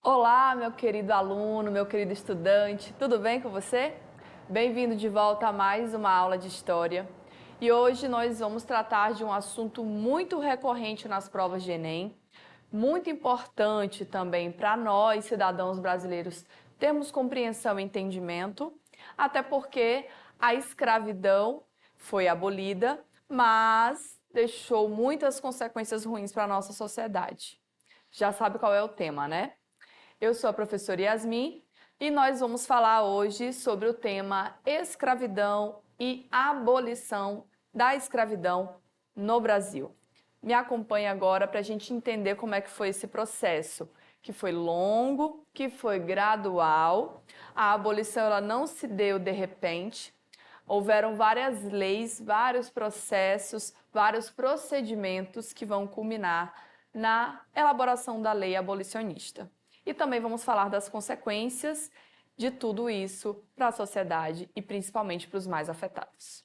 Olá, meu querido aluno, meu querido estudante, tudo bem com você? Bem-vindo de volta a mais uma aula de História. E hoje nós vamos tratar de um assunto muito recorrente nas provas de Enem, muito importante também para nós, cidadãos brasileiros, termos compreensão e entendimento, até porque a escravidão foi abolida, mas deixou muitas consequências ruins para a nossa sociedade. Já sabe qual é o tema, né? Eu sou a professora Yasmin e nós vamos falar hoje sobre o tema escravidão e abolição da escravidão no Brasil. Me acompanhe agora para a gente entender como é que foi esse processo, que foi longo, que foi gradual. A abolição ela não se deu de repente. Houveram várias leis, vários processos, vários procedimentos que vão culminar na elaboração da lei abolicionista. E também vamos falar das consequências de tudo isso para a sociedade e principalmente para os mais afetados.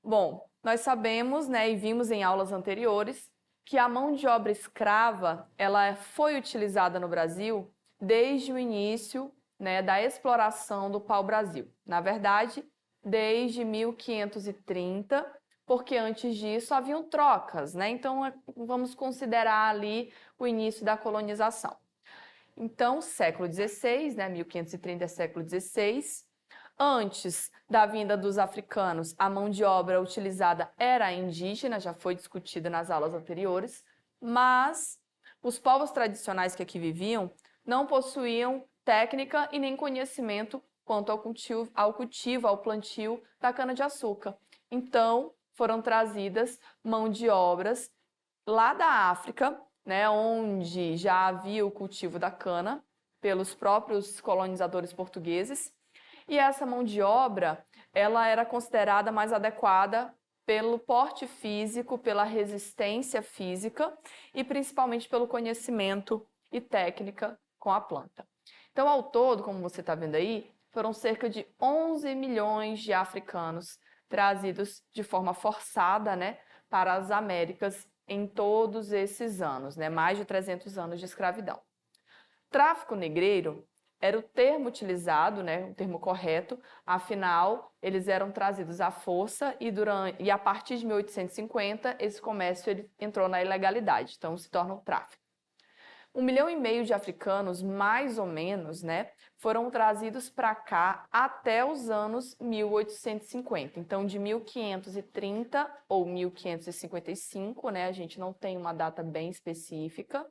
Bom, nós sabemos, né, e vimos em aulas anteriores, que a mão de obra escrava ela foi utilizada no Brasil desde o início, né, da exploração do pau-brasil. Na verdade, desde 1530, porque antes disso haviam trocas, né? Então vamos considerar ali o início da colonização. Então, século XVI, né, 1530 é século XVI. Antes da vinda dos africanos, a mão de obra utilizada era indígena, já foi discutida nas aulas anteriores, mas os povos tradicionais que aqui viviam não possuíam técnica e nem conhecimento quanto ao plantio da cana-de-açúcar. Então, foram trazidas mão de obras lá da África, né, onde já havia o cultivo da cana pelos próprios colonizadores portugueses, e essa mão de obra ela era considerada mais adequada pelo porte físico, pela resistência física e principalmente pelo conhecimento e técnica com a planta. Então, ao todo, como você está vendo aí, foram cerca de 11 milhões de africanos trazidos de forma forçada, né, para as Américas em todos esses anos, né? Mais de 300 anos de escravidão. Tráfico negreiro era o termo utilizado, né? O termo correto, afinal, eles eram trazidos à força e a partir de 1850 esse comércio entrou na ilegalidade, então se torna um tráfico. 1,5 milhão de africanos, mais ou menos, né, foram trazidos para cá até os anos 1850. Então, de 1530 ou 1555, né, a gente não tem uma data bem específica,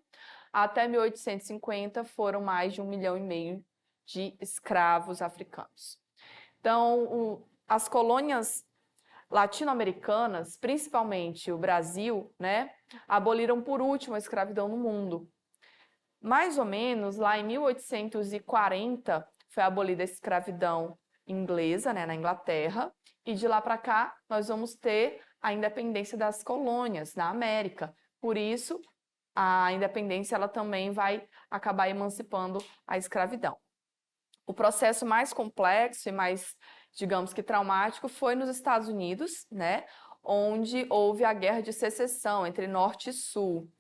até 1850 foram mais de 1,5 milhão de escravos africanos. Então, as colônias latino-americanas, principalmente o Brasil, né, aboliram por último a escravidão no mundo. Mais ou menos, lá em 1840, foi abolida a escravidão inglesa, né, na Inglaterra, e de lá para cá nós vamos ter a independência das colônias na América. Por isso, a independência ela também vai acabar emancipando a escravidão. O processo mais complexo e mais, digamos que traumático, foi nos Estados Unidos, né, onde houve a Guerra de Secessão entre Norte e Sul,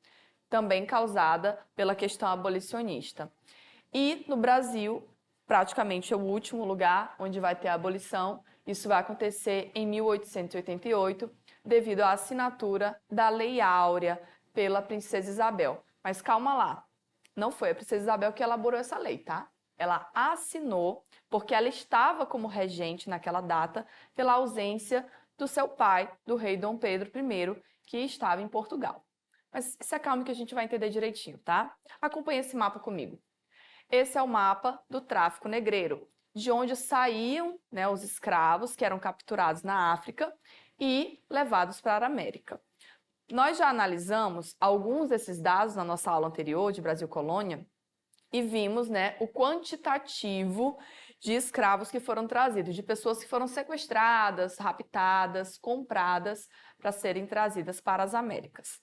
também causada pela questão abolicionista. E no Brasil, praticamente é o último lugar onde vai ter a abolição. Isso vai acontecer em 1888, devido à assinatura da Lei Áurea pela Princesa Isabel. Mas calma lá, não foi a Princesa Isabel que elaborou essa lei, tá? Ela assinou porque ela estava como regente naquela data pela ausência do seu pai, do rei Dom Pedro I, que estava em Portugal. Mas se acalme que a gente vai entender direitinho, tá? Acompanhe esse mapa comigo. Esse é o mapa do tráfico negreiro, de onde saíam, né, os escravos que eram capturados na África e levados para a América. Nós já analisamos alguns desses dados na nossa aula anterior de Brasil Colônia e vimos, né, o quantitativo de escravos que foram trazidos, de pessoas que foram sequestradas, raptadas, compradas para serem trazidas para as Américas.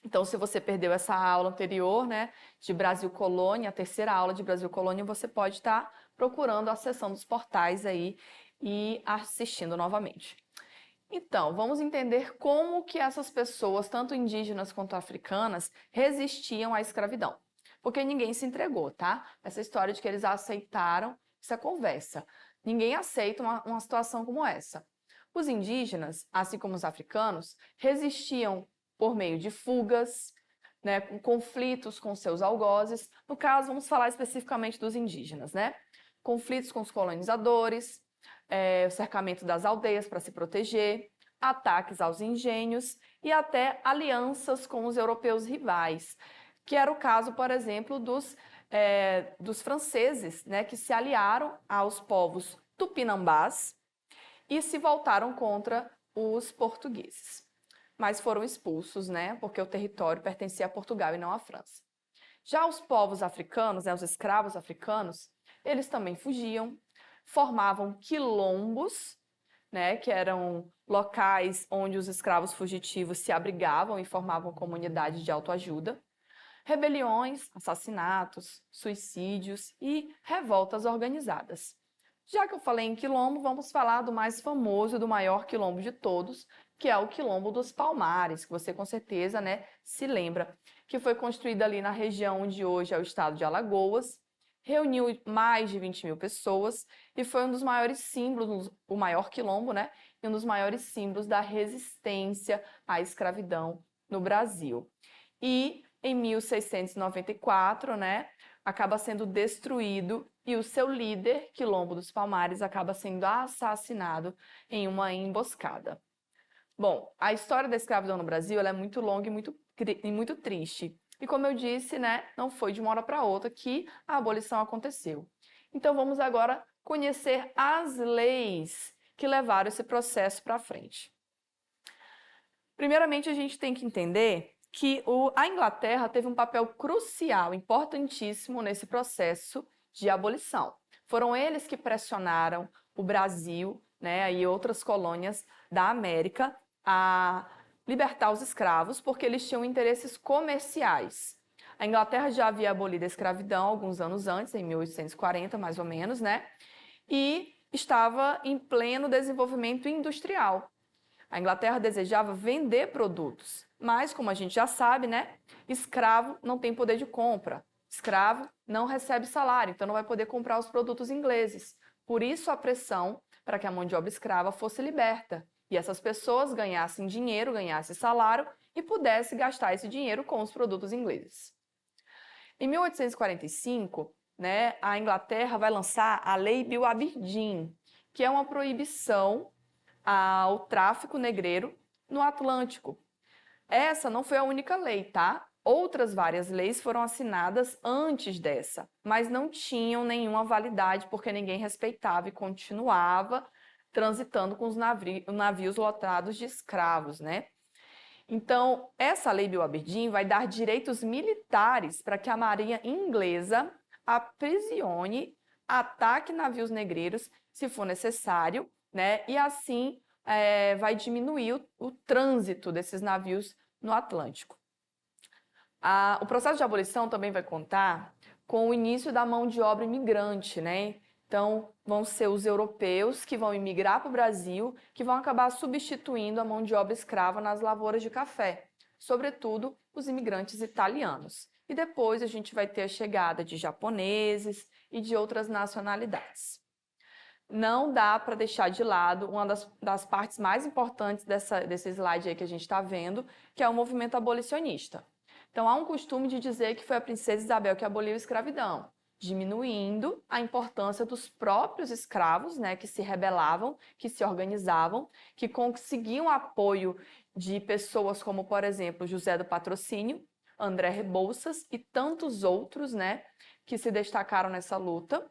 Então, se você perdeu essa aula anterior, né, de Brasil Colônia, a terceira aula de Brasil Colônia, você pode estar procurando a seção dos portais aí e assistindo novamente. Então, vamos entender como que essas pessoas, tanto indígenas quanto africanas, resistiam à escravidão. Porque ninguém se entregou, tá? Essa história de que eles aceitaram, isso é conversa. Ninguém aceita uma situação como essa. Os indígenas, assim como os africanos, resistiam por meio de fugas, né, com conflitos com seus algozes. No caso, vamos falar especificamente dos indígenas, né? Conflitos com os colonizadores, o cercamento das aldeias para se proteger, ataques aos engenhos e até alianças com os europeus rivais, que era o caso, por exemplo, dos franceses, né, que se aliaram aos povos tupinambás e se voltaram contra os portugueses. Mas foram expulsos, né, porque o território pertencia a Portugal e não à França. Já os povos africanos, né, os escravos africanos, eles também fugiam, formavam quilombos, né, que eram locais onde os escravos fugitivos se abrigavam e formavam comunidades de autoajuda, rebeliões, assassinatos, suicídios e revoltas organizadas. Já que eu falei em quilombo, vamos falar do mais famoso e do maior quilombo de todos, que é o Quilombo dos Palmares, que você com certeza, né, se lembra, que foi construído ali na região onde hoje é o estado de Alagoas, reuniu mais de 20 mil pessoas e foi um dos maiores símbolos, o maior quilombo, né, e um dos maiores símbolos da resistência à escravidão no Brasil. E em 1694, né, acaba sendo destruído e o seu líder, Quilombo dos Palmares, acaba sendo assassinado em uma emboscada. Bom, a história da escravidão no Brasil ela é muito longa e muito triste. E como eu disse, né, não foi de uma hora para outra que a abolição aconteceu. Então vamos agora conhecer as leis que levaram esse processo para frente. Primeiramente, a gente tem que entender que a Inglaterra teve um papel crucial, importantíssimo nesse processo de abolição. Foram eles que pressionaram o Brasil, né, e outras colônias da América a libertar os escravos, porque eles tinham interesses comerciais. A Inglaterra já havia abolido a escravidão alguns anos antes, em 1840, mais ou menos, né? E estava em pleno desenvolvimento industrial. A Inglaterra desejava vender produtos, mas, como a gente já sabe, né, escravo não tem poder de compra. Escravo não recebe salário, então não vai poder comprar os produtos ingleses. Por isso a pressão para que a mão de obra escrava fosse liberta e essas pessoas ganhassem dinheiro, ganhassem salário e pudessem gastar esse dinheiro com os produtos ingleses. Em 1845, né, a Inglaterra vai lançar a Lei Bill Aberdeen, que é uma proibição ao tráfico negreiro no Atlântico. Essa não foi a única lei, tá? Outras várias leis foram assinadas antes dessa, mas não tinham nenhuma validade porque ninguém respeitava e continuava transitando com os navios lotados de escravos, né? Então, essa lei Bill Aberdeen vai dar direitos militares para que a marinha inglesa aprisione, ataque navios negreiros se for necessário, né? E assim vai diminuir o trânsito desses navios no Atlântico. O processo de abolição também vai contar com o início da mão de obra imigrante, né? Então, vão ser os europeus que vão imigrar para o Brasil, que vão acabar substituindo a mão de obra escrava nas lavouras de café, sobretudo os imigrantes italianos. E depois a gente vai ter a chegada de japoneses e de outras nacionalidades. Não dá para deixar de lado uma das partes mais importantes desse slide aí que a gente está vendo, que é o movimento abolicionista. Então, há um costume de dizer que foi a princesa Isabel que aboliu a escravidão, diminuindo a importância dos próprios escravos, né, que se rebelavam, que se organizavam, que conseguiam apoio de pessoas como, por exemplo, José do Patrocínio, André Rebouças e tantos outros, né, que se destacaram nessa luta.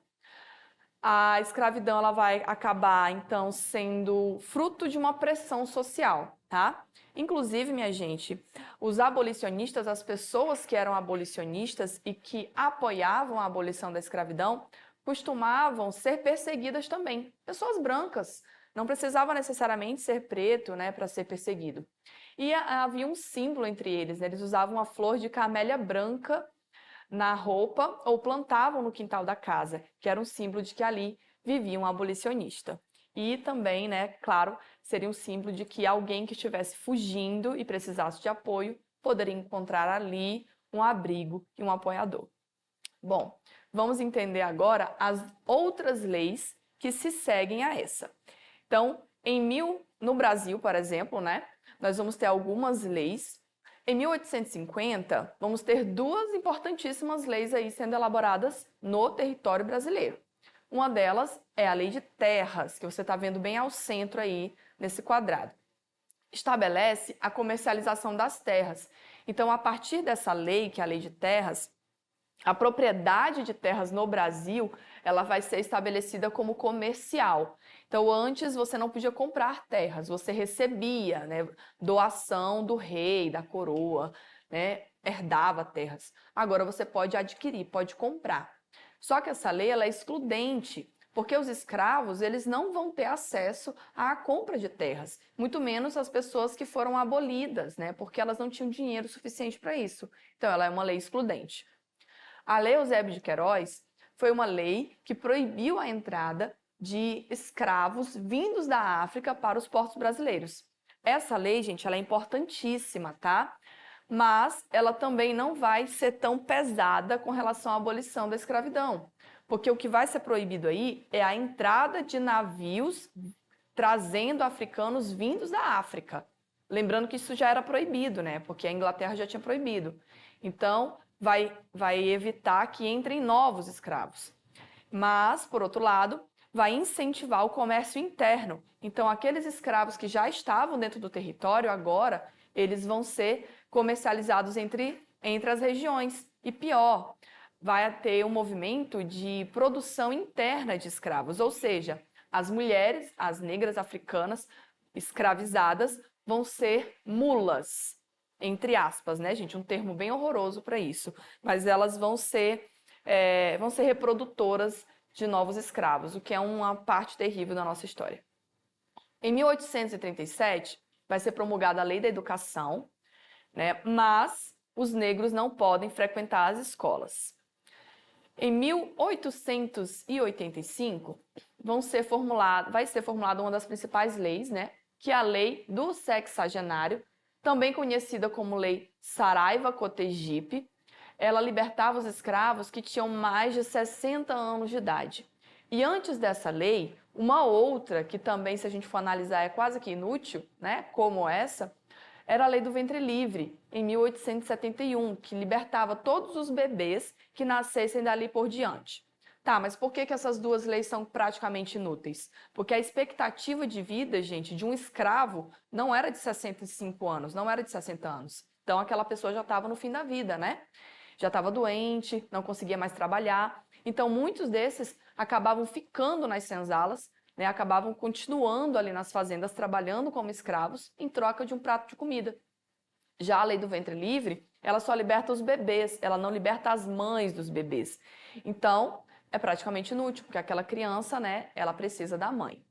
A escravidão ela vai acabar, então, sendo fruto de uma pressão social, tá? Inclusive, minha gente, os abolicionistas, as pessoas que eram abolicionistas e que apoiavam a abolição da escravidão, costumavam ser perseguidas também. Pessoas brancas, não precisava necessariamente ser preto, né, para ser perseguido. E havia um símbolo entre eles, né? Eles usavam a flor de camélia branca na roupa ou plantavam no quintal da casa, que era um símbolo de que ali vivia um abolicionista. E também, né, claro, seria um símbolo de que alguém que estivesse fugindo e precisasse de apoio poderia encontrar ali um abrigo e um apoiador. Bom, vamos entender agora as outras leis que se seguem a essa. Então, no Brasil, por exemplo, né, nós vamos ter algumas leis. Em 1850, vamos ter duas importantíssimas leis aí sendo elaboradas no território brasileiro. Uma delas é a Lei de Terras, que você está vendo bem ao centro aí nesse quadrado. Estabelece a comercialização das terras. Então, a partir dessa lei, que é a Lei de Terras, a propriedade de terras no Brasil, ela vai ser estabelecida como comercial. Então, antes você não podia comprar terras, você recebia, né, doação do rei, da coroa, né, herdava terras. Agora você pode adquirir, pode comprar. Só que essa lei ela é excludente, porque os escravos eles não vão ter acesso à compra de terras, muito menos as pessoas que foram abolidas, né, porque elas não tinham dinheiro suficiente para isso. Então, ela é uma lei excludente. A Lei Eusébio de Queiroz foi uma lei que proibiu a entrada de escravos vindos da África para os portos brasileiros. Essa lei, gente, ela é importantíssima, tá? Mas ela também não vai ser tão pesada com relação à abolição da escravidão, porque o que vai ser proibido aí é a entrada de navios trazendo africanos vindos da África. Lembrando que isso já era proibido, né? Porque a Inglaterra já tinha proibido. Então, vai evitar que entrem novos escravos. Mas, por outro lado, vai incentivar o comércio interno. Então, aqueles escravos que já estavam dentro do território, agora, eles vão ser comercializados entre as regiões. E pior, vai ter um movimento de produção interna de escravos, ou seja, as mulheres, as negras africanas escravizadas, vão ser mulas, entre aspas, né, gente? Um termo bem horroroso para isso. Mas elas vão ser reprodutoras de novos escravos, o que é uma parte terrível da nossa história. Em 1837, vai ser promulgada a Lei da Educação, né? Mas os negros não podem frequentar as escolas. Em 1885, vai ser formulada uma das principais leis, né? Que é a Lei do Sexagenário, também conhecida como Lei Saraiva-Cotegipe. Ela libertava os escravos que tinham mais de 60 anos de idade. E antes dessa lei, uma outra, que também, se a gente for analisar, é quase que inútil, né? Como essa, era a Lei do Ventre Livre, em 1871, que libertava todos os bebês que nascessem dali por diante. Tá, mas por que essas duas leis são praticamente inúteis? Porque a expectativa de vida, gente, de um escravo não era de 65 anos, não era de 60 anos. Então, aquela pessoa já estava no fim da vida, né? Já estava doente, não conseguia mais trabalhar. Então, muitos desses acabavam ficando nas senzalas, né, acabavam continuando ali nas fazendas, trabalhando como escravos, em troca de um prato de comida. Já a Lei do Ventre Livre, ela só liberta os bebês, ela não liberta as mães dos bebês. Então, é praticamente inútil, porque aquela criança, né, ela precisa da mãe.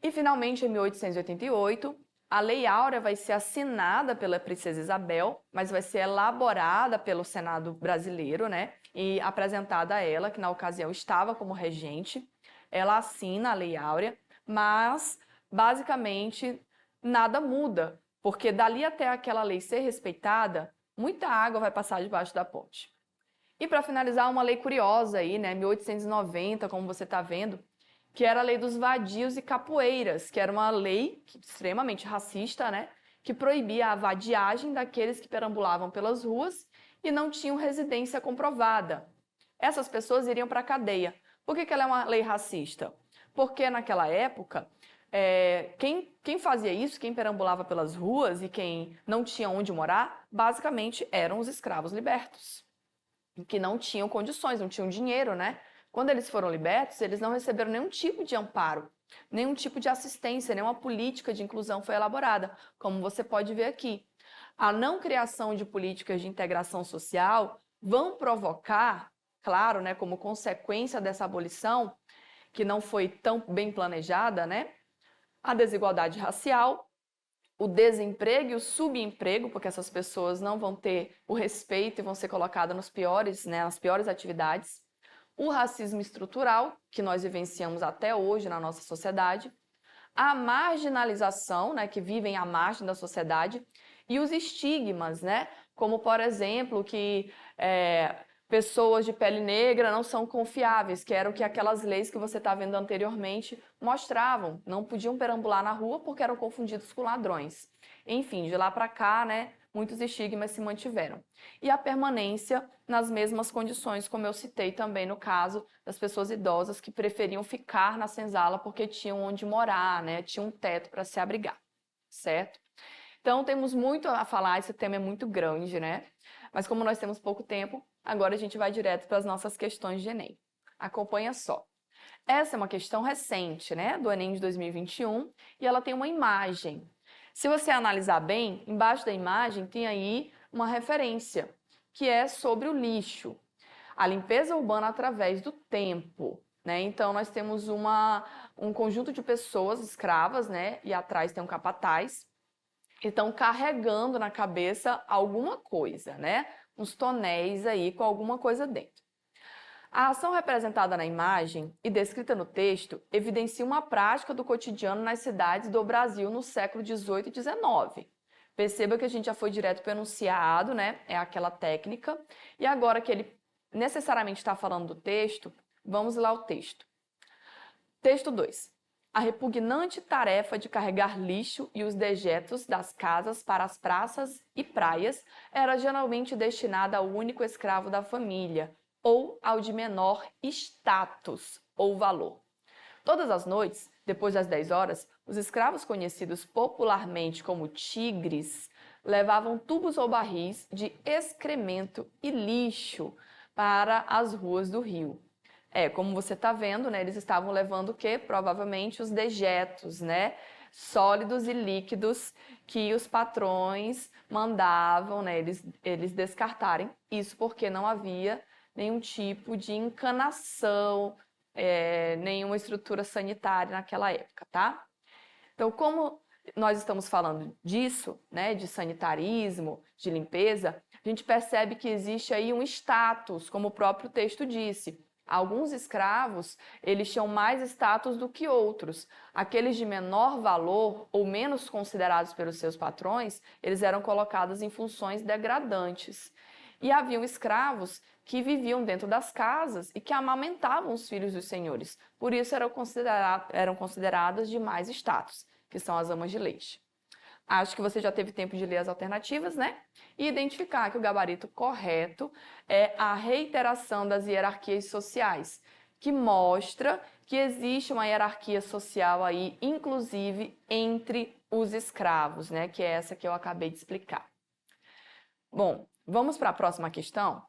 E, finalmente, em 1888, a Lei Áurea vai ser assinada pela Princesa Isabel, mas vai ser elaborada pelo Senado brasileiro, né, e apresentada a ela, que na ocasião estava como regente. Ela assina a Lei Áurea, mas, basicamente, nada muda, porque dali até aquela lei ser respeitada, muita água vai passar debaixo da ponte. E para finalizar, uma lei curiosa aí, né, 1890, como você está vendo, que era a lei dos vadios e capoeiras, que era uma lei extremamente racista, né, que proibia a vadiagem daqueles que perambulavam pelas ruas e não tinham residência comprovada. Essas pessoas iriam para a cadeia. Por que ela é uma lei racista? Porque naquela época, quem fazia isso, quem perambulava pelas ruas e quem não tinha onde morar, basicamente eram os escravos libertos, que não tinham condições, não tinham dinheiro, né? Quando eles foram libertos, eles não receberam nenhum tipo de amparo, nenhum tipo de assistência, nenhuma política de inclusão foi elaborada, como você pode ver aqui. A não criação de políticas de integração social vão provocar claro, né, como consequência dessa abolição, que não foi tão bem planejada, né, a desigualdade racial, o desemprego e o subemprego, porque essas pessoas não vão ter o respeito e vão ser colocadas nos piores, né, nas piores atividades, o racismo estrutural, que nós vivenciamos até hoje na nossa sociedade, a marginalização, né, que vivem à margem da sociedade, e os estigmas, né, como, por exemplo, que pessoas de pele negra não são confiáveis, que eram que aquelas leis que você está vendo anteriormente mostravam. Não podiam perambular na rua porque eram confundidos com ladrões. Enfim, de lá para cá, né, muitos estigmas se mantiveram. E a permanência nas mesmas condições, como eu citei também no caso das pessoas idosas que preferiam ficar na senzala porque tinham onde morar, né, tinham um teto para se abrigar, certo? Então, temos muito a falar, esse tema é muito grande, né? Mas como nós temos pouco tempo, agora a gente vai direto para as nossas questões de Enem. Acompanha só. Essa é uma questão recente, né, do Enem de 2021, e ela tem uma imagem. Se você analisar bem, embaixo da imagem tem aí uma referência, que é sobre o lixo. A limpeza urbana através do tempo, né? Então, nós temos um conjunto de pessoas escravas, né, e atrás tem um capataz, que estão carregando na cabeça alguma coisa, né? Uns tonéis aí com alguma coisa dentro. A ação representada na imagem e descrita no texto evidencia uma prática do cotidiano nas cidades do Brasil no século XVIII e XIX. Perceba que a gente já foi direto para o enunciado, né? É aquela técnica. E agora que ele necessariamente está falando do texto, vamos lá ao texto. Texto 2. A repugnante tarefa de carregar lixo e os dejetos das casas para as praças e praias era geralmente destinada ao único escravo da família, ou ao de menor status ou valor. Todas as noites, depois das 10 horas, os escravos conhecidos popularmente como tigres levavam tubos ou barris de excremento e lixo para as ruas do rio. Como você está vendo, né, eles estavam levando o quê? Provavelmente os dejetos, né, sólidos e líquidos que os patrões mandavam, né, eles descartarem. Isso porque não havia nenhum tipo de encanação, nenhuma estrutura sanitária naquela época, tá? Então, como nós estamos falando disso, né, de sanitarismo, de limpeza, a gente percebe que existe aí um status, como o próprio texto disse. Alguns escravos, eles tinham mais status do que outros. Aqueles de menor valor ou menos considerados pelos seus patrões, eles eram colocados em funções degradantes. E haviam escravos que viviam dentro das casas e que amamentavam os filhos dos senhores. Por isso eram consideradas de mais status, que são as amas de leite. Acho que você já teve tempo de ler as alternativas, né? E identificar que o gabarito correto é a reiteração das hierarquias sociais, que mostra que existe uma hierarquia social aí, inclusive entre os escravos, né? Que é essa que eu acabei de explicar. Bom, vamos para a próxima questão?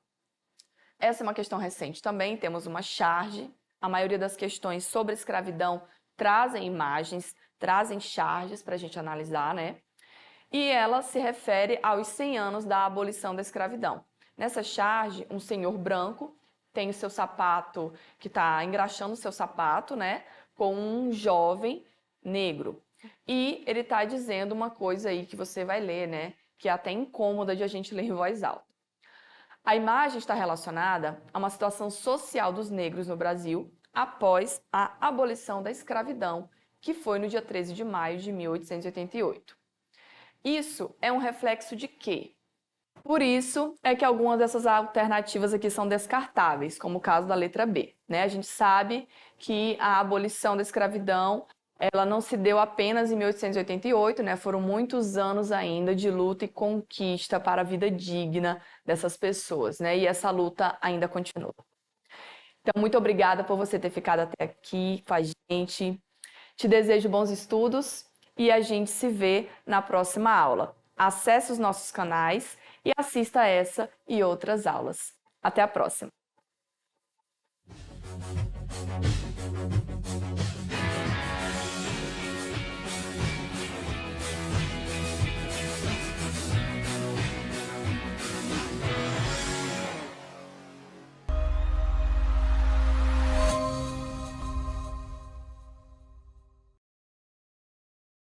Essa é uma questão recente também, temos uma charge. A maioria das questões sobre escravidão trazem imagens, trazem charges para a gente analisar, né? E ela se refere aos 100 anos da abolição da escravidão. Nessa charge, um senhor branco tem o seu sapato, que está engraxando o seu sapato, né, com um jovem negro. E ele está dizendo uma coisa aí que você vai ler, né, que é até incômoda de a gente ler em voz alta. A imagem está relacionada a uma situação social dos negros no Brasil após a abolição da escravidão, que foi no dia 13 de maio de 1888. Isso é um reflexo de quê? Por isso é que algumas dessas alternativas aqui são descartáveis, como o caso da letra B, né? A gente sabe que a abolição da escravidão, ela não se deu apenas em 1888, né? Foram muitos anos ainda de luta e conquista para a vida digna dessas pessoas, né? E essa luta ainda continua. Então, muito obrigada por você ter ficado até aqui com a gente. Te desejo bons estudos e a gente se vê na próxima aula. Acesse os nossos canais e assista essa e outras aulas. Até a próxima!